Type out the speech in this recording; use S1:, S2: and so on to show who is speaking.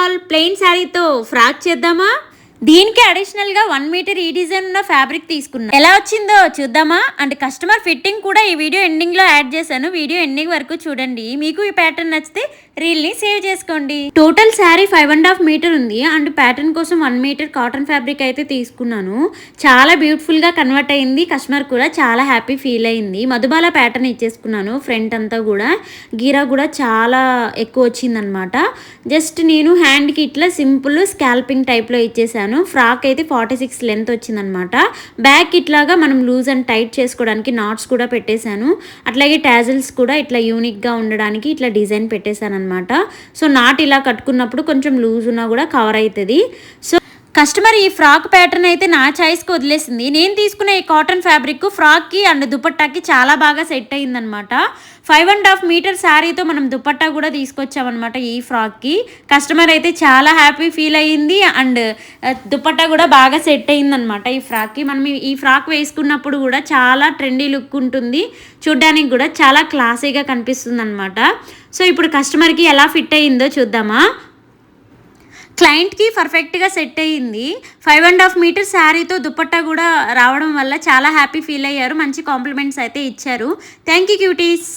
S1: All plain శారీతో frock చేద్దామా? దీనికి అడిషనల్గా 1 మీటర్ ఈ డిజైన్ ఉన్న ఫ్యాబ్రిక్ తీసుకున్నా. ఎలా వచ్చిందో చూద్దామా? అండ్ కస్టమర్ ఫిట్టింగ్ కూడా ఈ వీడియో ఎండింగ్లో యాడ్ చేశాను. వీడియో ఎండింగ్ వరకు చూడండి. మీకు ఈ ప్యాటర్న్ నచ్చితే రీల్ని సేవ్ చేసుకోండి. టోటల్ శారీ 5.5 మీటర్ ఉంది. అండ్ ప్యాటర్న్ కోసం 1 మీటర్ కాటన్ ఫ్యాబ్రిక్ అయితే తీసుకున్నాను. చాలా బ్యూటిఫుల్గా కన్వర్ట్ అయింది. కస్టమర్ కూడా చాలా హ్యాపీ ఫీల్ అయింది. మధుబాల ప్యాటర్న్ ఇచ్చేసుకున్నాను. ఫ్రంట్ అంతా కూడా గీరా కూడా చాలా ఎక్కువ వచ్చిందనమాట. జస్ట్ నేను హ్యాండ్కి ఇట్లా సింపుల్ స్కాల్పింగ్ టైప్లో ఇచ్చేసాను. ఫ్రాక్ అయితే 46 లెంత్ వచ్చిందనమాట. బ్యాక్ ఇట్లాగా మనం లూజ్ అండ్ టైట్ చేసుకోవడానికి నాట్స్ కూడా పెట్టేశాను. అట్లాగే టాజిల్స్ కూడా ఇట్లా యూనిక్గా ఉండడానికి ఇట్లా డిజైన్ పెట్టేశాను అనమాట. సో నాట్ ఇలా కట్టుకున్నప్పుడు కొంచెం లూజ్ ఉన్నా కూడా కవర్ అవుతుంది. సో కస్టమర్ ఈ ఫ్రాక్ ప్యాటర్న్ అయితే నా చాయిస్కి వదిలేసింది. నేను తీసుకున్న ఈ కాటన్ ఫ్యాబ్రిక్ ఫ్రాక్కి అండ్ దుపట్టాకి చాలా బాగా సెట్ అయిందనమాట. 5.5 మీటర్ శారీతో మనం దుపట్టా కూడా తీసుకొచ్చామన్నమాట ఈ ఫ్రాక్కి. కస్టమర్ అయితే చాలా హ్యాపీ ఫీల్ అయ్యింది. అండ్ దుపట్టా కూడా బాగా సెట్ అయిందనమాట ఈ ఫ్రాక్కి. మనం ఈ ఫ్రాక్ వేసుకున్నప్పుడు కూడా చాలా ట్రెండీ లుక్ ఉంటుంది. చూడ్డానికి కూడా చాలా క్లాసీగా కనిపిస్తుంది అనమాట. సో ఇప్పుడు కస్టమర్కి ఎలా ఫిట్ అయ్యిందో చూద్దామా? క్లయింట్కి పర్ఫెక్ట్గా సెట్ అయ్యింది. 5.5 మీటర్ శారీతో దుపట్టా కూడా రావడం వల్ల చాలా హ్యాపీ ఫీల్ అయ్యారు. మంచి కాంప్లిమెంట్స్ అయితే ఇచ్చారు. Thank you cuties.